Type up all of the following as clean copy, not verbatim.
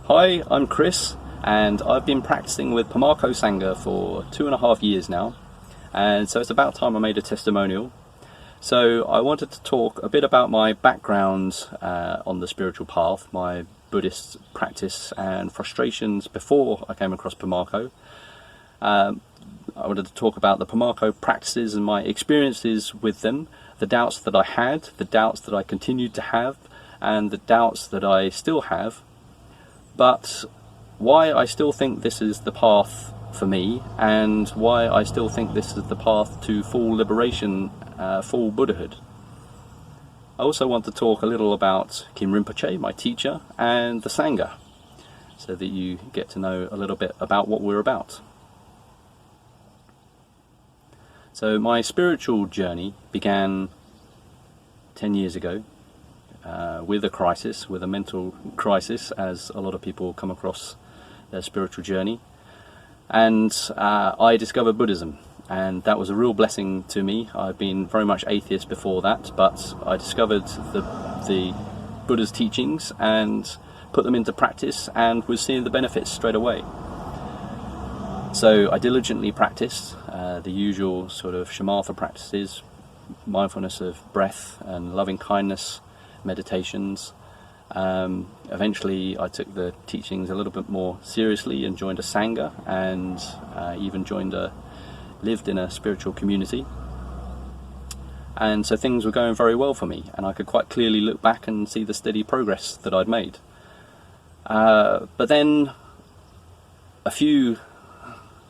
Hi, I'm Chris, and I've been practicing with Pamako Sangha for 2.5 years now, and so it's about time I made a testimonial. So I wanted to talk a bit about my background on the spiritual path, my Buddhist practice and frustrations before I came across Pamako. I wanted to talk about the Pamako practices and my experiences with them, the doubts that I had, the doubts that I continued to have, and the doubts that I still have. But why I still think this is the path for me, and why I still think this is the path to full liberation, full Buddhahood. I also want to talk a little about Kim Rinpoche, my teacher, and the Sangha, so that you get to know a little bit about what we're about. So my spiritual journey began 10 years ago. With a crisis, with a mental crisis, as a lot of people come across their spiritual journey. And I discovered Buddhism, and that was a real blessing to me. I'd been very much atheist before that, but I discovered the Buddha's teachings and put them into practice and was seeing the benefits straight away. So I diligently practiced the usual sort of shamatha practices, mindfulness of breath and loving kindness, meditations. Eventually I took the teachings a little bit more seriously and joined a Sangha, and even lived in a spiritual community. And so things were going very well for me, and I could quite clearly look back and see the steady progress that I'd made. But then a few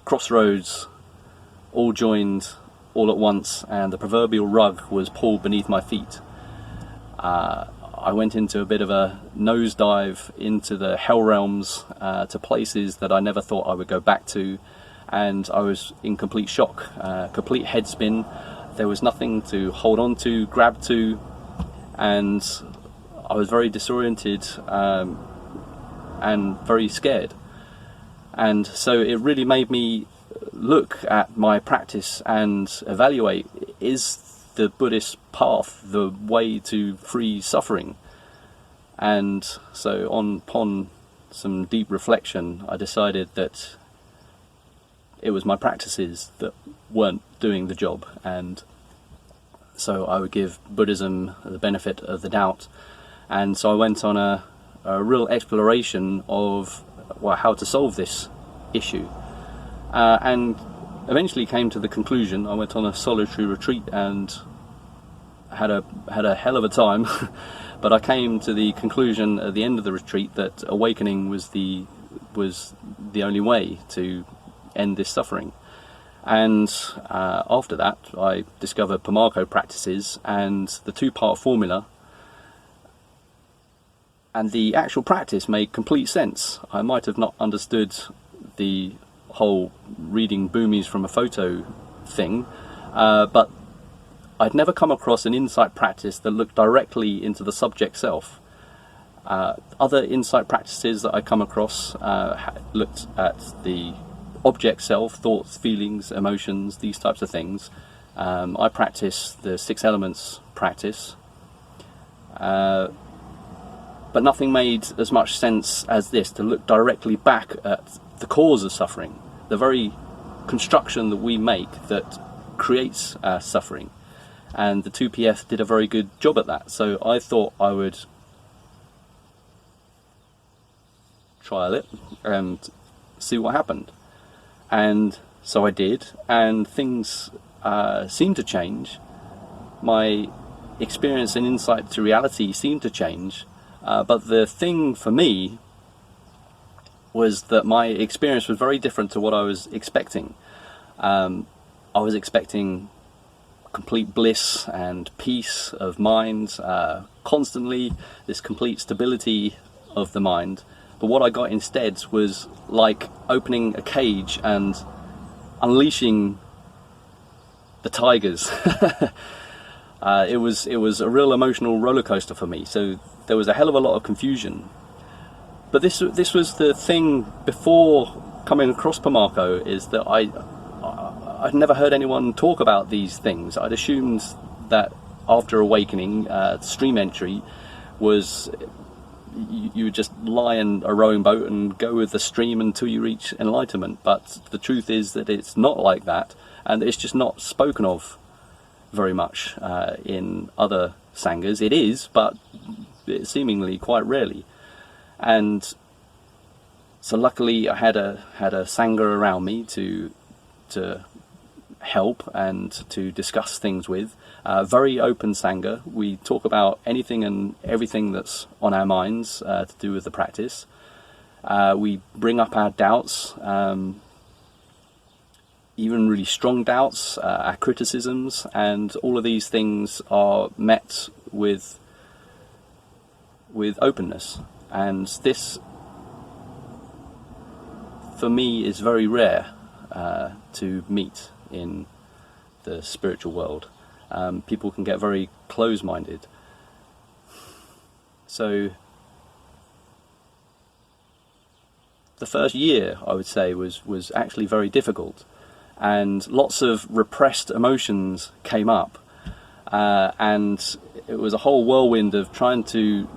crossroads all joined all at once, and the proverbial rug was pulled beneath my feet. I went into a bit of a nosedive into the hell realms, to places that I never thought I would go back to, and I was in complete shock, complete head spin. There was nothing to hold on to, grab to, and I was very disoriented and very scared. And so it really made me look at my practice and evaluate, is the Buddhist path the way to free suffering? And so upon some deep reflection, I decided that it was my practices that weren't doing the job, and so I would give Buddhism the benefit of the doubt. And so I went on a real exploration of how to solve this issue, and eventually came to the conclusion. I went on a solitary retreat and had a hell of a time, but I came to the conclusion at the end of the retreat that awakening was the only way to end this suffering. And after that I discovered Pamako practices and the two-part formula, and the actual practice made complete sense. I might have not understood the whole reading boomies from a photo thing, but I'd never come across an insight practice that looked directly into the subject self. Other insight practices that I come across looked at the object self, thoughts, feelings, emotions, these types of things. I practice the 6 elements practice, but nothing made as much sense as this, to look directly back at the cause of suffering, the very construction that we make that creates suffering. And the 2PF did a very good job at that. So I thought I would trial it and see what happened. And so I did, and things seemed to change. My experience and insight to reality seemed to change. But the thing for me was that my experience was very different to what I was expecting. I was expecting complete bliss and peace of mind, constantly this complete stability of the mind. But what I got instead was like opening a cage and unleashing the tigers. It was a real emotional roller coaster for me. So there was a hell of a lot of confusion. But this was the thing before coming across Pamako, is that I'd never heard anyone talk about these things. I'd assumed that after awakening, stream entry was you would just lie in a rowing boat and go with the stream until you reach enlightenment. But the truth is that it's not like that, and it's just not spoken of very much in other sanghas. It is, but seemingly quite rarely. And so luckily I had a sangha around me to help and to discuss things with. Very open sangha. We talk about anything and everything that's on our minds to do with the practice. We bring up our doubts, even really strong doubts, our criticisms, and all of these things are met with openness. And this, for me, is very rare to meet in the spiritual world. People can get very close-minded. So the first year, I would say, was actually very difficult, and lots of repressed emotions came up, and it was a whole whirlwind of trying to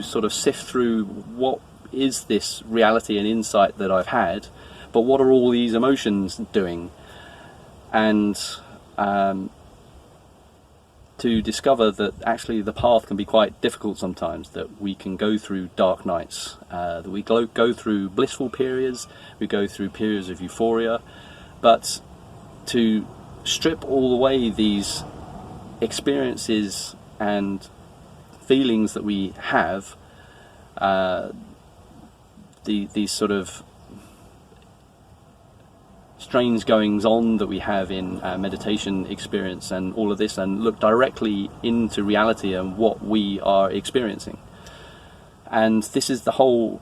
sort of sift through what is this reality and insight that I've had, but what are all these emotions doing, and to discover that actually the path can be quite difficult sometimes, that we can go through dark nights, that we go through blissful periods, we go through periods of euphoria, but to strip all away these experiences and feelings that we have, these sort of strange goings on that we have in our meditation experience and all of this, and look directly into reality and what we are experiencing. And this is the whole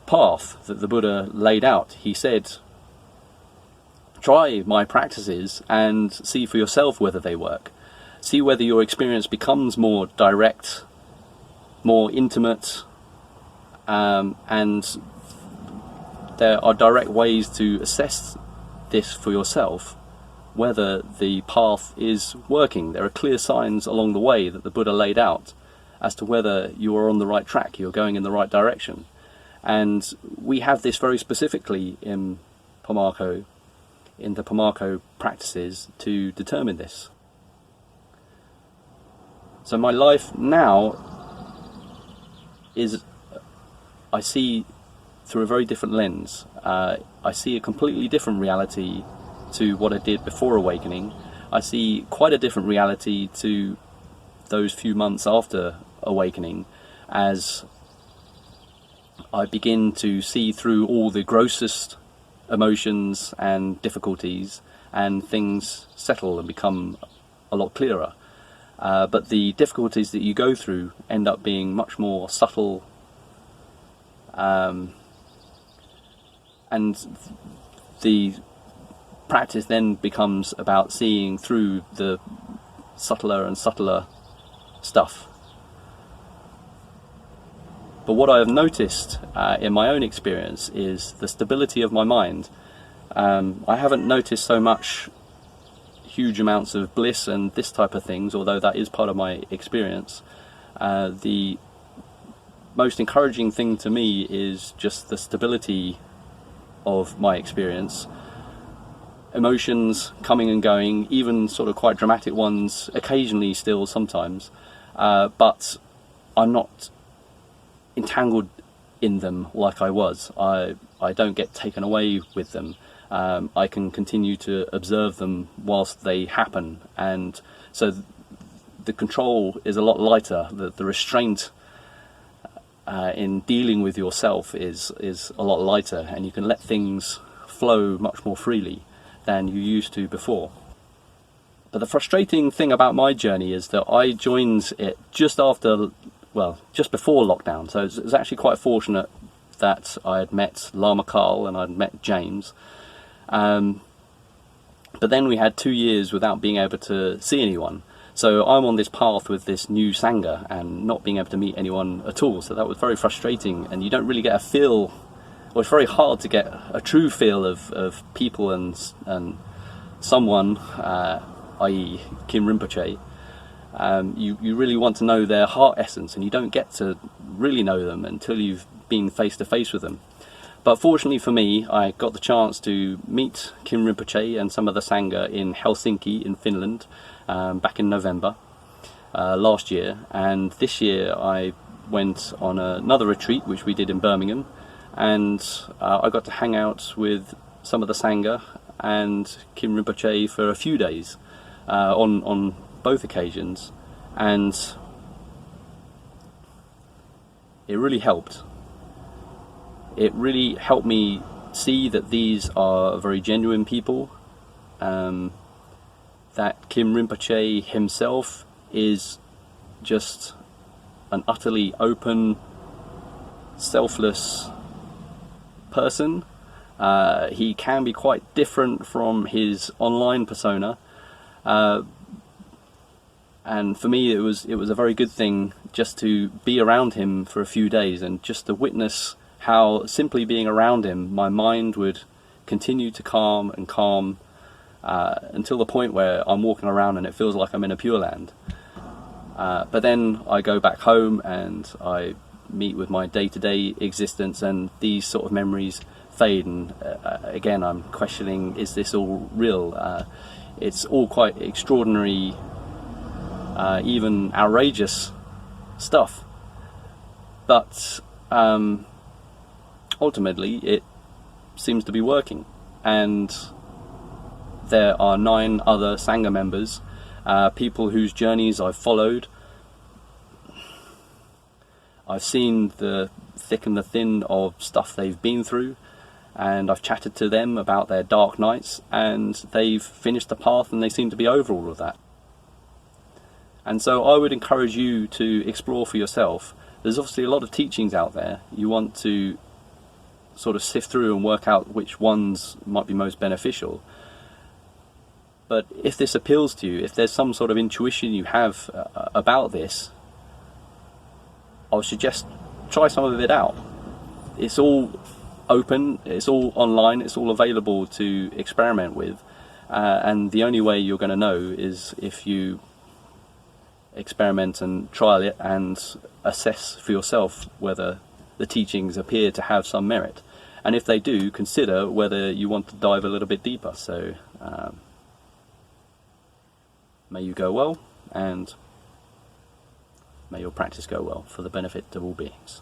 path that the Buddha laid out. He said, try my practices and see for yourself whether they work. See whether your experience becomes more direct, more intimate, and there are direct ways to assess this for yourself, whether the path is working. There are clear signs along the way that the Buddha laid out as to whether you are on the right track, you're going in the right direction. And we have this very specifically in Pamako, in the Pamako practices, to determine this. So my life now is, I see through a very different lens. I see a completely different reality to what I did before awakening. I see quite a different reality to those few months after awakening, as I begin to see through all the grossest emotions and difficulties, and things settle and become a lot clearer. But the difficulties that you go through end up being much more subtle, and the practice then becomes about seeing through the subtler and subtler stuff. But what I have noticed in my own experience is the stability of my mind. I haven't noticed so much huge amounts of bliss and this type of things, although that is part of my experience. The most encouraging thing to me is just the stability of my experience. Emotions coming and going, even sort of quite dramatic ones, occasionally still sometimes, but I'm not entangled in them like I was. I don't get taken away with them. I can continue to observe them whilst they happen, and so the control is a lot lighter. The restraint in dealing with yourself is a lot lighter, and you can let things flow much more freely than you used to before. But the frustrating thing about my journey is that I joined it just before lockdown, so it was actually quite fortunate that I had met Lama Karl and I'd met James. But then we had 2 years without being able to see anyone. So I'm on this path with this new Sangha and not being able to meet anyone at all. So that was very frustrating, and you don't really get a feel, or it's very hard to get a true feel of people and someone, i.e. Kim Rinpoche. You really want to know their heart essence, and you don't get to really know them until you've been face to face with them. But fortunately for me, I got the chance to meet Kim Rinpoche and some of the Sangha in Helsinki in Finland back in November last year, and this year I went on another retreat which we did in Birmingham, and I got to hang out with some of the Sangha and Kim Rinpoche for a few days on both occasions, and it really helped. It really helped me see that these are very genuine people, that Kim Rinpoche himself is just an utterly open, selfless person. He can be quite different from his online persona, and for me it was a very good thing just to be around him for a few days and just to witness how simply being around him, my mind would continue to calm and calm until the point where I'm walking around and it feels like I'm in a Pure Land. But then I go back home and I meet with my day-to-day existence, and these sort of memories fade, and again I'm questioning, is this all real? It's all quite extraordinary, even outrageous stuff, but ultimately it seems to be working. And there are 9 other Sangha members, people whose journeys I've followed. I've seen the thick and the thin of stuff they've been through, and I've chatted to them about their dark nights, and they've finished the path and they seem to be over all of that. And so I would encourage you to explore for yourself. There's obviously a lot of teachings out there. You want to sort of sift through and work out which ones might be most beneficial. But if this appeals to you, if there's some sort of intuition you have about this, I would suggest try some of it out. It's all open, it's all online, it's all available to experiment with, and the only way you're going to know is if you experiment and trial it and assess for yourself whether the teachings appear to have some merit, and if they do, consider whether you want to dive a little bit deeper. So may you go well, and may your practice go well for the benefit of all beings.